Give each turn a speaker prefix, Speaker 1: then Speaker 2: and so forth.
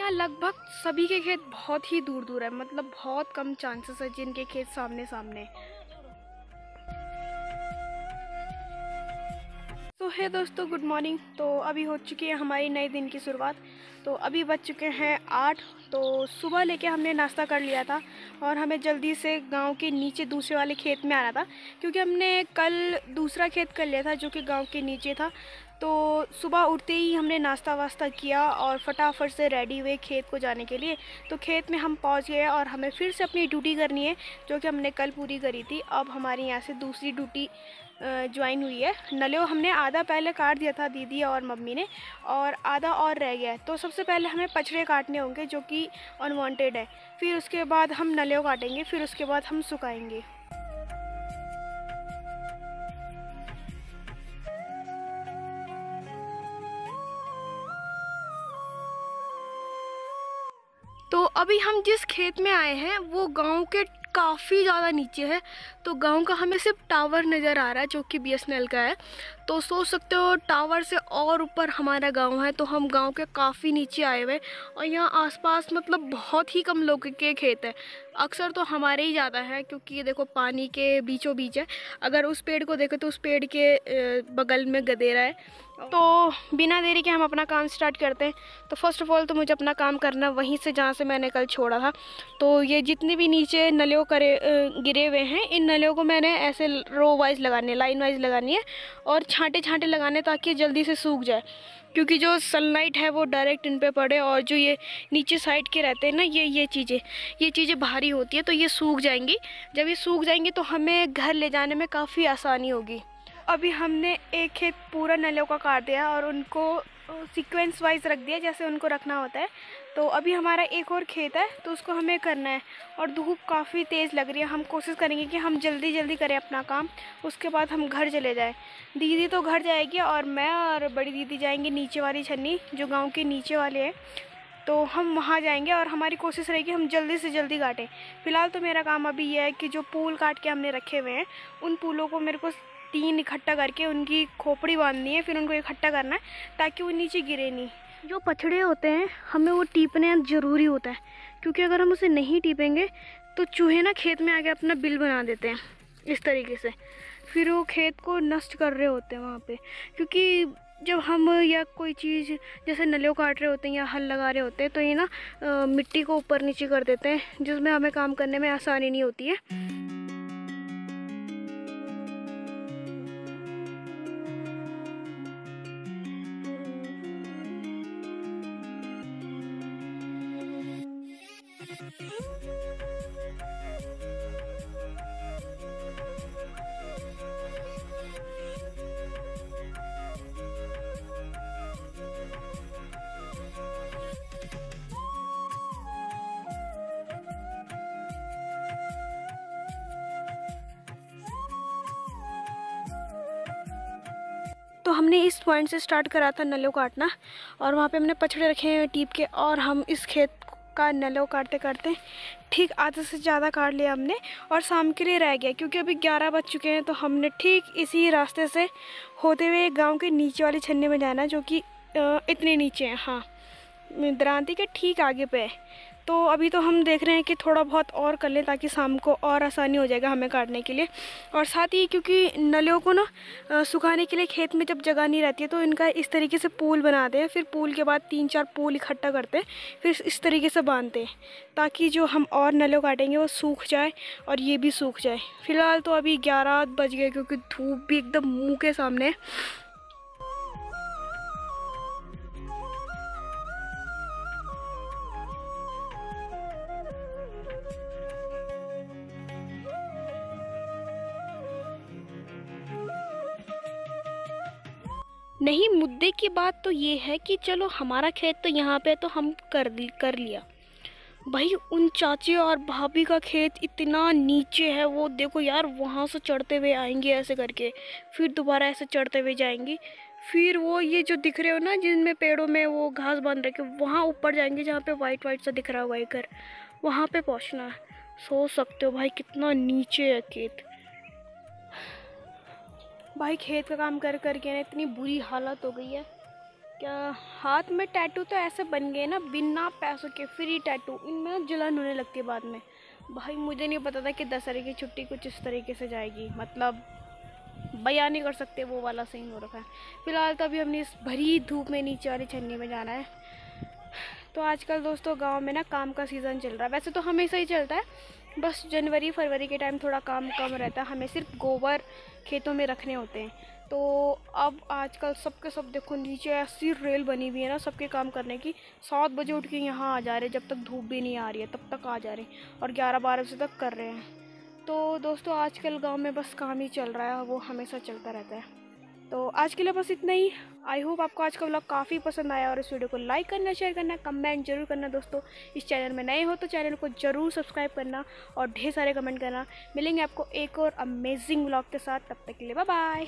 Speaker 1: यहाँ लगभग सभी के खेत बहुत ही दूर दूर है, मतलब बहुत कम चांसेस है जिनके खेत सामने सामने। तो है दोस्तों, गुड मॉर्निंग। तो अभी हो चुकी है हमारी नए दिन की शुरुआत। तो अभी बज चुके हैं 8। तो सुबह लेके हमने नाश्ता कर लिया था और हमें जल्दी से गांव के नीचे दूसरे वाले खेत में आना था, क्योंकि हमने कल दूसरा खेत कर लिया था जो कि गांव के नीचे था। तो सुबह उठते ही हमने नाश्ता वास्ता किया और फटाफट से रेडी हुए खेत को जाने के लिए। तो खेत में हम पहुंच गए और हमें फिर से अपनी ड्यूटी करनी है जो कि हमने कल पूरी करी थी। अब हमारी यहाँ से दूसरी ड्यूटी ज्वाइन हुई है। नलियों हमने आधा पहले काट दिया था दीदी और मम्मी ने, और आधा और रह गया है। तो सबसे पहले हमें पछड़े काटने होंगे जो कि अनवांटेड है, फिर उसके बाद हम नलियों काटेंगे, फिर उसके बाद हम सुखाएंगे। तो अभी हम जिस खेत में आए हैं वो गांव के काफ़ी ज़्यादा नीचे है। तो गांव का हमें सिर्फ टावर नज़र आ रहा है जो कि बीएसएनएल का है। तो सोच सकते हो टावर से और ऊपर हमारा गांव है। तो हम गांव के काफ़ी नीचे आए हुए और यहाँ आसपास मतलब बहुत ही कम लोगों के खेत है। अक्सर तो हमारे ही ज़्यादा है क्योंकि ये देखो पानी के बीचों बीच है। अगर उस पेड़ को देखो तो उस पेड़ के बगल में गदेरा है। तो बिना देरी के हम अपना काम स्टार्ट करते हैं। तो फर्स्ट ऑफ ऑल तो मुझे अपना काम करना वहीं से जहाँ से मैंने कल छोड़ा था। तो ये जितने भी नीचे नलियों गिरे हुए हैं, इन नलियों को मैंने ऐसे रो वाइज लगानी है, लाइन वाइज लगानी है और छांटे छांटे लगाने ताकि जल्दी से सूख जाए, क्योंकि जो सनलाइट है वो डायरेक्ट इन पे पड़े। और जो ये नीचे साइड के रहते हैं ना, ये चीज़ें भारी होती है तो ये सूख जाएंगी। जब ये सूख जाएंगी तो हमें घर ले जाने में काफ़ी आसानी होगी। अभी हमने एक खेत पूरा नलियों का काट दिया और उनको सीक्वेंस वाइज रख दिया जैसे उनको रखना होता है। तो अभी हमारा एक और खेत है तो उसको हमें करना है और धूप काफ़ी तेज़ लग रही है। हम कोशिश करेंगे कि हम जल्दी जल्दी करें अपना काम, उसके बाद हम घर चले जाएं। दीदी तो घर जाएगी और मैं और बड़ी दीदी जाएंगे नीचे वाली छन्नी जो गांव के नीचे वाले हैं। तो हम वहाँ जाएंगे और हमारी कोशिश रहेगी हम जल्दी से जल्दी काटें। फ़िलहाल तो मेरा काम अभी यह है कि जो पुल काट के हमने रखे हुए हैं उन पुलों को मेरे को 3 इकट्ठा करके उनकी खोपड़ी बांधनी है, फिर उनको इकट्ठा करना है ताकि वो नीचे गिरे नहीं। जो पछड़े होते हैं हमें वो टीपने ज़रूरी होता है, क्योंकि अगर हम उसे नहीं टीपेंगे तो चूहे ना खेत में आके अपना बिल बना देते हैं इस तरीके से। फिर वो खेत को नष्ट कर रहे होते हैं वहाँ पे, क्योंकि जब हम या कोई चीज़ जैसे नलियों काट रहे होते हैं या हल लगा रहे होते हैं तो ये ना मिट्टी को ऊपर नीचे कर देते हैं, जिसमें हमें काम करने में आसानी नहीं होती है। तो हमने इस पॉइंट से स्टार्ट करा था नलियों काटना और वहाँ पे हमने पछड़े रखे हैं टीप के, और हम इस खेत का नलियों काटते काटते ठीक आधे से ज़्यादा काट लिया हमने और शाम के लिए रह गया, क्योंकि अभी 11 बज चुके हैं। तो हमने ठीक इसी रास्ते से होते हुए गांव के नीचे वाली छन्नी में जाना, जो कि इतने नीचे है, हाँ द्रांति के ठीक आगे पे है। तो अभी तो हम देख रहे हैं कि थोड़ा बहुत और कर लें ताकि शाम को और आसानी हो जाएगा हमें काटने के लिए। और साथ ही क्योंकि नलियों को ना सुखाने के लिए खेत में जब जगह नहीं रहती है तो इनका इस तरीके से पूल बनाते हैं, फिर पूल के बाद 3-4 पूल इकट्ठा करते हैं, फिर इस तरीके से बांधते हैं ताकि जो हम और नलियों काटेंगे वो सूख जाए और ये भी सूख जाए। फ़िलहाल तो अभी 11 बज गए क्योंकि धूप भी एकदम मुँह के सामने है। नहीं, मुद्दे की बात तो ये है कि चलो हमारा खेत तो यहाँ पे तो हम कर लिया भाई, उन चाची और भाभी का खेत इतना नीचे है, वो देखो यार वहाँ से चढ़ते हुए आएंगे ऐसे करके, फिर दोबारा ऐसे चढ़ते हुए जाएंगी, फिर वो ये जो दिख रहे हो ना जिनमें पेड़ों में वो घास बांध रखे वहाँ ऊपर जाएंगे जहाँ पे वाइट वाइट सा दिख रहा हुआ है घर, वहाँ पे पहुँचना है। सोच सकते हो भाई कितना नीचे है खेत। भाई खेत का काम कर करके ना इतनी बुरी हालत हो गई है। क्या हाथ में टैटू तो ऐसे बन गए ना बिना पैसों के, फ्री टैटू, इनमें ना जलन होने लगती है बाद में। भाई मुझे नहीं पता था कि दशहरे की छुट्टी कुछ इस तरीके से जाएगी, मतलब बयान नहीं कर सकते वो वाला सीन हो रखा है। फिलहाल तो अभी हमने इस भरी धूप में नीचे वाली छन्नी में जाना है। तो आजकल दोस्तों गांव में ना काम का सीज़न चल रहा है, वैसे तो हमेशा ही चलता है, बस जनवरी फरवरी के टाइम थोड़ा काम कम रहता है, हमें सिर्फ गोबर खेतों में रखने होते हैं। तो अब आजकल सबके सब देखो नीचे ऐसी रेल बनी हुई है ना सबके काम करने की, 7 बजे उठ के यहाँ आ जा रहे, जब तक धूप भी नहीं आ रही है तब तक आ जा रहे, और 11-12 बजे तक कर रहे हैं। तो दोस्तों आजकल गांव में बस काम ही चल रहा है, वो हमेशा चलता रहता है। तो आज के लिए बस इतना ही। आई होप आपको आज का व्लॉग काफ़ी पसंद आया, और इस वीडियो को लाइक करना, शेयर करना, कमेंट जरूर करना दोस्तों। इस चैनल में नए हो तो चैनल को ज़रूर सब्सक्राइब करना और ढेर सारे कमेंट करना। मिलेंगे आपको एक और अमेजिंग व्लॉग के साथ, तब तक के लिए बाय बाय।